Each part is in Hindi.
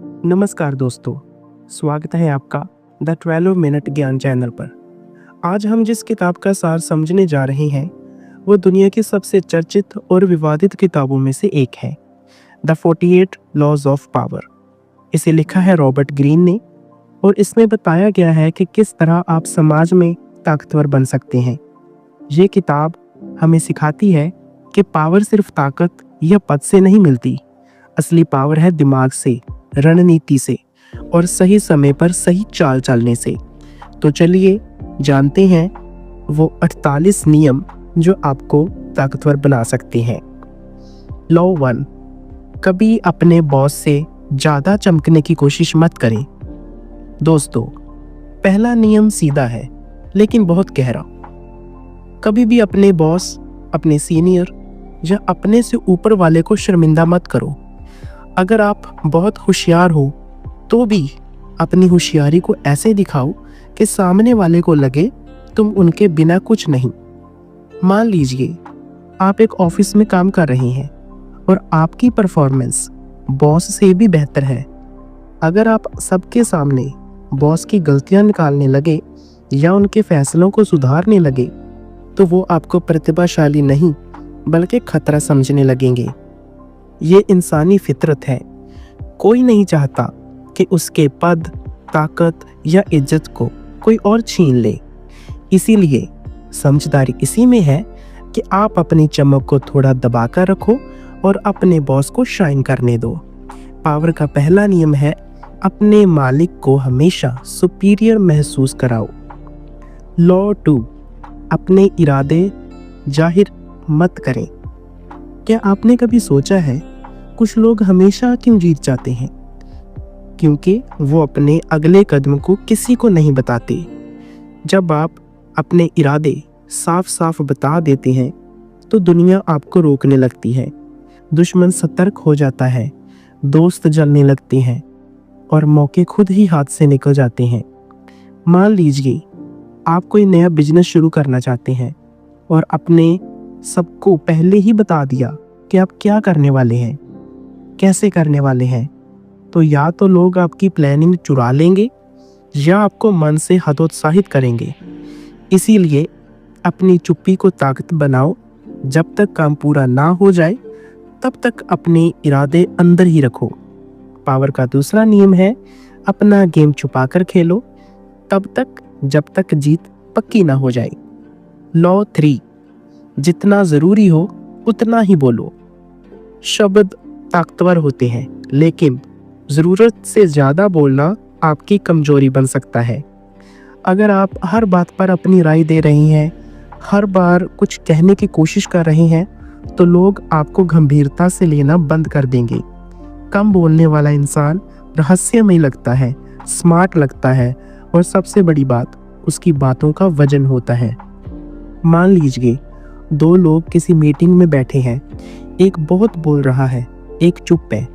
नमस्कार दोस्तों, स्वागत है आपका द 12 मिनट ज्ञान चैनल पर। आज हम जिस किताब का सार समझने जा रहे हैं वो दुनिया की सबसे चर्चित और विवादित किताबों में से एक है, द 48 लॉज ऑफ पावर। इसे लिखा है रॉबर्ट ग्रीन ने और इसमें बताया गया है कि किस तरह आप समाज में ताकतवर बन सकते हैं। ये किताब हमें सिखाती है कि पावर सिर्फ ताकत या पद से नहीं मिलती। असली पावर है दिमाग से, रणनीति से और सही समय पर सही चाल चलने से। तो चलिए जानते हैं वो 48 नियम जो आपको ताकतवर बना सकते हैं। लॉ 1, कभी अपने बॉस से ज़्यादा चमकने की कोशिश मत करें। दोस्तों, पहला नियम सीधा है लेकिन बहुत गहरा। कभी भी अपने बॉस, अपने सीनियर या अपने से ऊपर वाले को शर्मिंदा मत करो। अगर आप बहुत होशियार हो तो भी अपनी होशियारी को ऐसे दिखाओ कि सामने वाले को लगे तुम उनके बिना कुछ नहीं। मान लीजिए आप एक ऑफिस में काम कर रहे हैं और आपकी परफॉर्मेंस बॉस से भी बेहतर है। अगर आप सबके सामने बॉस की गलतियां निकालने लगे या उनके फैसलों को सुधारने लगे तो वो आपको प्रतिभाशाली नहीं बल्कि खतरा समझने लगेंगे। ये इंसानी फितरत है। कोई नहीं चाहता कि उसके पद, ताकत या इज्जत को कोई और छीन ले। इसीलिए समझदारी इसी में है कि आप अपनी चमक को थोड़ा दबाकर रखो और अपने बॉस को शाइन करने दो। पावर का पहला नियम है अपने मालिक को हमेशा सुपीरियर महसूस कराओ। लॉ 2, अपने इरादे जाहिर मत करें। क्या आपने कभी सोचा है कुछ लोग हमेशा क्यों जीत जाते हैं? क्योंकि वो अपने अगले कदम को किसी को नहीं बताते। जब आप अपने इरादे साफ साफ बता देते हैं तो दुनिया आपको रोकने लगती है, दुश्मन सतर्क हो जाता है, दोस्त जलने लगते हैं और मौके खुद ही हाथ से निकल जाते हैं। मान लीजिए आप कोई नया बिजनेस शुरू करना चाहते हैं और अपने सबको पहले ही बता दिया कि आप क्या करने वाले हैं, कैसे करने वाले हैं, तो या तो लोग आपकी प्लानिंग चुरा लेंगे या आपको मन से हतोत्साहित करेंगे। इसीलिए अपनी चुप्पी को ताकत बनाओ। जब तक काम पूरा ना हो जाए तब तक अपने इरादे अंदर ही रखो। पावर का दूसरा नियम है अपना गेम छुपाकर खेलो तब तक जब तक जीत पक्की ना हो जाए। लॉ 3, जितना ज़रूरी हो उतना ही बोलो। शब्द ताकतवर होते हैं लेकिन ज़रूरत से ज़्यादा बोलना आपकी कमजोरी बन सकता है। अगर आप हर बात पर अपनी राय दे रहे हैं, हर बार कुछ कहने की कोशिश कर रहे हैं तो लोग आपको गंभीरता से लेना बंद कर देंगे। कम बोलने वाला इंसान रहस्यमय लगता है, स्मार्ट लगता है और सबसे बड़ी बात, उसकी बातों का वजन होता है। मान लीजिए 2 लोग किसी मीटिंग में बैठे हैं, एक बहुत बोल रहा है, एक चुप है।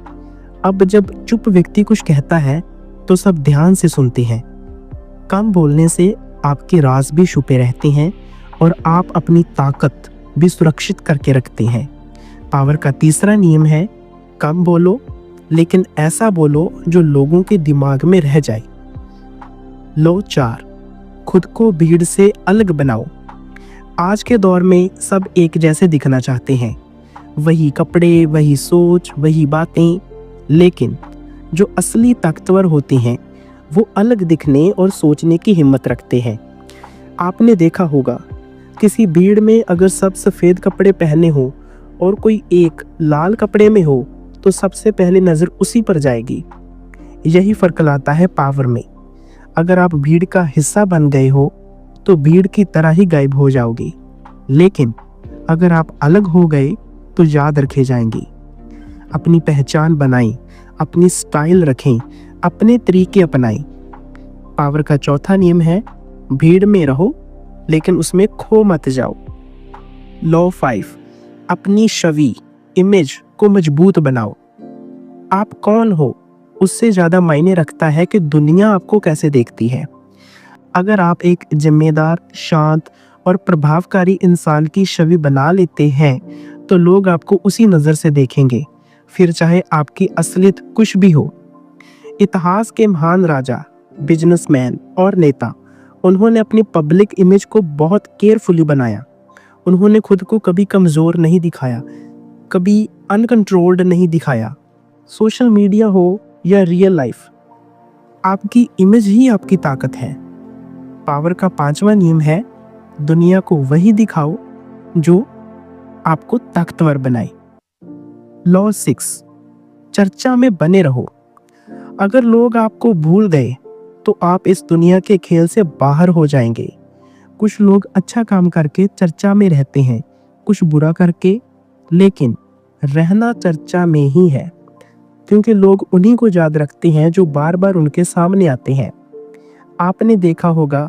अब जब चुप व्यक्ति कुछ कहता है तो सब ध्यान से सुनते हैं। कम बोलने से आपके राज भी छुपे रहते हैं और आप अपनी ताकत भी सुरक्षित करके रखते हैं। पावर का तीसरा नियम है कम बोलो लेकिन ऐसा बोलो जो लोगों के दिमाग में रह जाए। लॉ 4, खुद को भीड़ से अलग बनाओ। आज के दौर में सब एक जैसे दिखना चाहते हैं, वही कपड़े, वही सोच, वही बातें, लेकिन जो असली ताकतवर होते हैं वो अलग दिखने और सोचने की हिम्मत रखते हैं। आपने देखा होगा किसी भीड़ में अगर सब सफ़ेद कपड़े पहने हो और कोई एक लाल कपड़े में हो तो सबसे पहले नज़र उसी पर जाएगी। यही फ़र्क लाता है पावर में। अगर आप भीड़ का हिस्सा बन गए हो तो भीड़ की तरह ही गायब हो जाओगे, लेकिन अगर आप अलग हो गए तो याद रखे जाएंगे। अपनी पहचान बनाएं, अपनी स्टाइल रखें, अपने तरीके अपनाएं। पावर का चौथा नियम है भीड़ में रहो लेकिन उसमें खो मत जाओ। लॉ 5, अपनी छवि, इमेज को मजबूत बनाओ। आप कौन हो उससे ज़्यादा मायने रखता है कि दुनिया आपको कैसे देखती है। अगर आप एक जिम्मेदार, शांत और प्रभावकारी इंसान की छवि बना लेते हैं तो लोग आपको उसी नज़र से देखेंगे, फिर चाहे आपकी असलियत कुछ भी हो। इतिहास के महान राजा, बिजनेसमैन और नेता, उन्होंने अपनी पब्लिक इमेज को बहुत केयरफुली बनाया। उन्होंने खुद को कभी कमज़ोर नहीं दिखाया, कभी अनकंट्रोल्ड नहीं दिखाया। सोशल मीडिया हो या रियल लाइफ, आपकी इमेज ही आपकी ताकत है। पावर का 5वां नियम है, दुनिया को वही दिखाओ जो आपको ताकतवर बनाए। लॉ 6, चर्चा में बने रहो। अगर लोग आपको भूल गए तो आप इस दुनिया के खेल से बाहर हो जाएंगे। कुछ लोग अच्छा काम करके चर्चा में रहते हैं, कुछ बुरा करके, लेकिन रहना चर्चा में ही है, क्योंकि लोग उन्हीं को याद रखते हैं जो बार बार उनके सामने आते हैं। आपने देखा होगा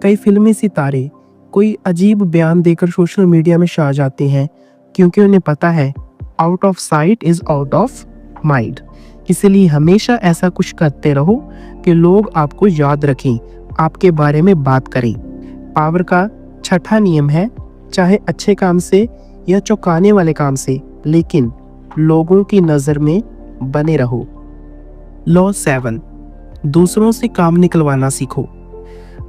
कई फिल्मी सितारे कोई अजीब बयान देकर सोशल मीडिया में छा जाते हैं, क्योंकि उन्हें पता है out of site is out of mind. इसलिए हमेशा ऐसा कुछ करते रहो कि लोग आपको याद रखें, आपके बारे में बात करें। पावर का 6वां नियम है, चाहे अच्छे काम से या चौंकाने वाले काम से, लेकिन लोगों की नज़र में बने रहो। लॉ 7, दूसरों से काम निकलवाना सीखो।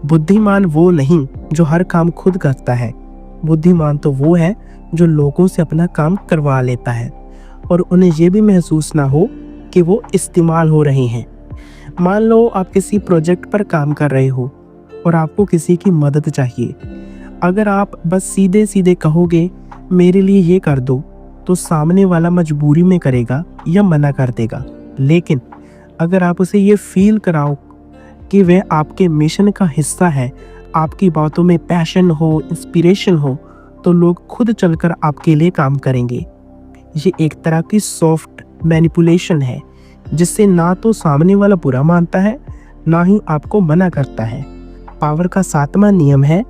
बुद्धिमान वो नहीं जो हर काम खुद करता है, बुद्धिमान तो वो है जो लोगों से अपना काम करवा लेता है और उन्हें ये भी महसूस ना हो कि वो इस्तेमाल हो रहे हैं। मान लो आप किसी प्रोजेक्ट पर काम कर रहे हो और आपको किसी की मदद चाहिए। अगर आप बस सीधे सीधे कहोगे मेरे लिए ये कर दो, तो सामने वाला मजबूरी में करेगा या मना कर देगा। लेकिन अगर आप उसे ये फील कराओ कि वह आपके मिशन का हिस्सा है, आपकी बातों में पैशन हो, इंस्पिरेशन हो, तो लोग खुद चलकर आपके लिए काम करेंगे। ये एक तरह की सॉफ्ट मैनिपुलेशन है, जिससे ना तो सामने वाला बुरा मानता है, ना ही आपको मना करता है। पावर का 7वां नियम है,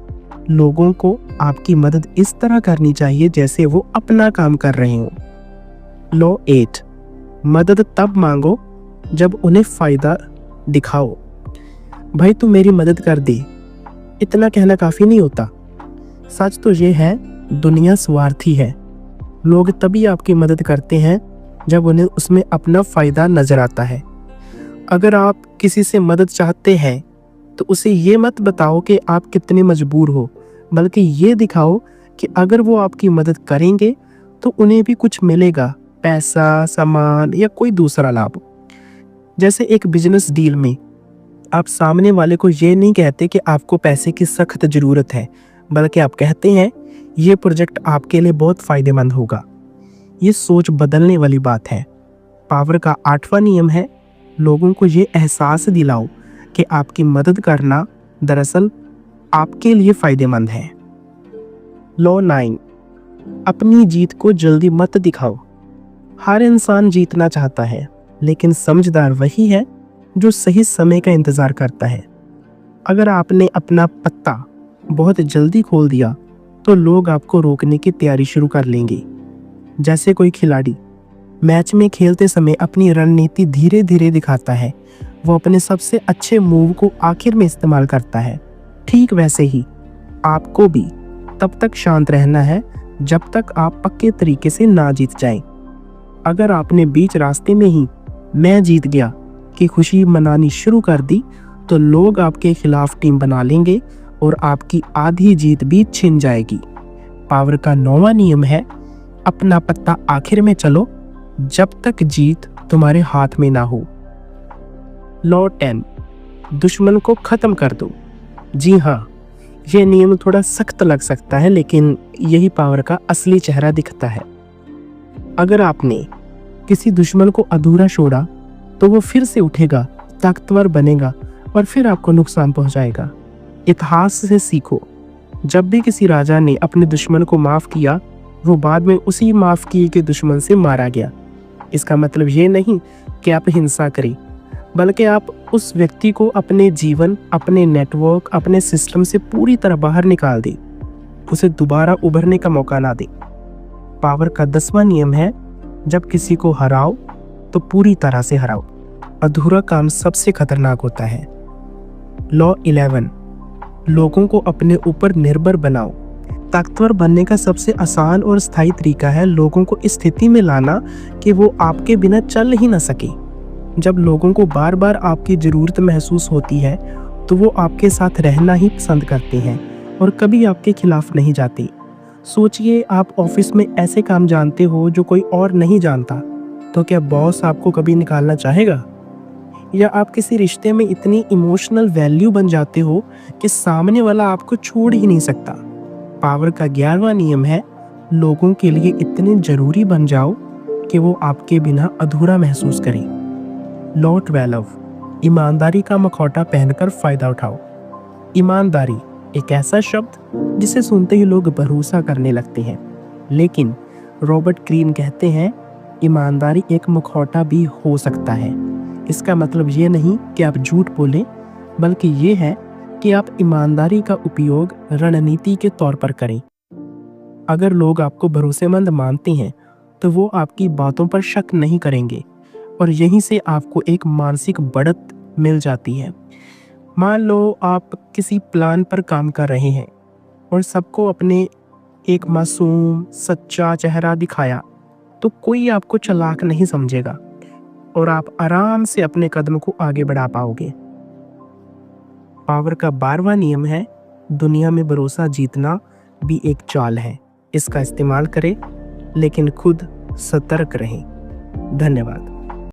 लोगों को आपकी मदद इस तरह करनी चाहिए जैसे वो अपना काम कर रहे हो। लॉ 8, मदद तब मांगो जब उन्हें फायदा दिखाओ। भाई तू मेरी मदद कर दे, इतना कहना काफी नहीं होता। सच तो ये है, दुनिया स्वार्थी है। लोग तभी आपकी मदद करते हैं जब उन्हें उसमें अपना फायदा नजर आता है। अगर आप किसी से मदद चाहते हैं तो उसे ये मत बताओ कि आप कितने मजबूर हो, बल्कि ये दिखाओ कि अगर वो आपकी मदद करेंगे तो उन्हें भी कुछ मिलेगा, पैसा, सामान या कोई दूसरा लाभ। जैसे एक बिजनेस डील में आप सामने वाले को ये नहीं कहते कि आपको पैसे की सख्त ज़रूरत है, बल्कि आप कहते हैं ये प्रोजेक्ट आपके लिए बहुत फ़ायदेमंद होगा। ये सोच बदलने वाली बात है। पावर का 8वां नियम है, लोगों को ये एहसास दिलाओ कि आपकी मदद करना दरअसल आपके लिए फ़ायदेमंद है। लॉ 9, अपनी जीत को जल्दी मत दिखाओ। हर इंसान जीतना चाहता है, लेकिन समझदार वही है जो सही समय का इंतज़ार करता है। अगर आपने अपना पत्ता बहुत जल्दी खोल दिया तो लोग आपको रोकने की तैयारी शुरू कर लेंगे। जैसे कोई खिलाड़ी मैच में खेलते समय अपनी रणनीति धीरे धीरे दिखाता है, वो अपने सबसे अच्छे मूव को आखिर में इस्तेमाल करता है। ठीक वैसे ही आपको भी तब तक शांत रहना है जब तक आप पक्के तरीके से ना जीत जाएं। अगर आपने बीच रास्ते में ही मैं जीत गया की खुशी मनानी शुरू कर दी तो लोग आपके खिलाफ टीम बना लेंगे और आपकी आधी जीत भी छिन जाएगी। पावर का 9वां नियम है, अपना पत्ता आखिर में चलो जब तक जीत तुम्हारे हाथ में ना हो। लॉ 10, दुश्मन को खत्म कर दो। जी हाँ, ये नियम थोड़ा सख्त लग सकता है, लेकिन यही पावर का असली चेहरा दिखता है। अगर आपने किसी दुश्मन को अधूरा छोड़ा तो वो फिर से उठेगा, ताकतवर बनेगा और फिर आपको नुकसान पहुंचाएगा। इतिहास से सीखो, जब भी किसी राजा ने अपने दुश्मन को माफ़ किया, वो बाद में उसी माफ़ किए के दुश्मन से मारा गया। इसका मतलब ये नहीं कि आप हिंसा करें, बल्कि आप उस व्यक्ति को अपने जीवन, अपने नेटवर्क, अपने सिस्टम से पूरी तरह बाहर निकाल दें, उसे दोबारा उभरने का मौका ना दें। पावर का 10वां नियम है, जब किसी को हराओ तो पूरी तरह से हराओ। अधूरा काम सबसे खतरनाक होता है। लॉ 11, लोगों को अपने ऊपर निर्भर बनाओ। ताकतवर बनने का सबसे आसान और स्थायी तरीका है लोगों को इस स्थिति में लाना कि वो आपके बिना चल ही ना सके। जब लोगों को बार बार आपकी ज़रूरत महसूस होती है तो वो आपके साथ रहना ही पसंद करते हैं और कभी आपके खिलाफ नहीं जाते। सोचिए, आप ऑफिस में ऐसे काम जानते हो जो कोई और नहीं जानता, तो क्या बॉस आपको कभी निकालना चाहेगा? या आप किसी रिश्ते में इतनी इमोशनल वैल्यू बन जाते हो कि सामने वाला आपको छोड़ ही नहीं सकता। पावर का 11वां नियम है, लोगों के लिए इतने जरूरी बन जाओ कि वो आपके बिना अधूरा महसूस करें। लॉ 12, ईमानदारी का मखौटा पहनकर फायदा उठाओ। ईमानदारी एक ऐसा शब्द जिसे सुनते ही लोग भरोसा करने लगते हैं, लेकिन रॉबर्ट ग्रीन कहते हैं ईमानदारी एक मुखौटा भी हो सकता है। इसका मतलब ये नहीं कि आप झूठ बोलें, बल्कि ये है कि आप ईमानदारी का उपयोग रणनीति के तौर पर करें। अगर लोग आपको भरोसेमंद मानते हैं तो वो आपकी बातों पर शक नहीं करेंगे और यहीं से आपको एक मानसिक बढ़त मिल जाती है। मान लो आप किसी प्लान पर काम कर रहे हैं और सबको अपने एक मासूम सच्चा चेहरा दिखाया, तो कोई आपको चालाक नहीं समझेगा और आप आराम से अपने कदम को आगे बढ़ा पाओगे। पावर का 12वां नियम है, दुनिया में भरोसा जीतना भी एक चाल है। इसका इस्तेमाल करें, लेकिन खुद सतर्क रहें। धन्यवाद।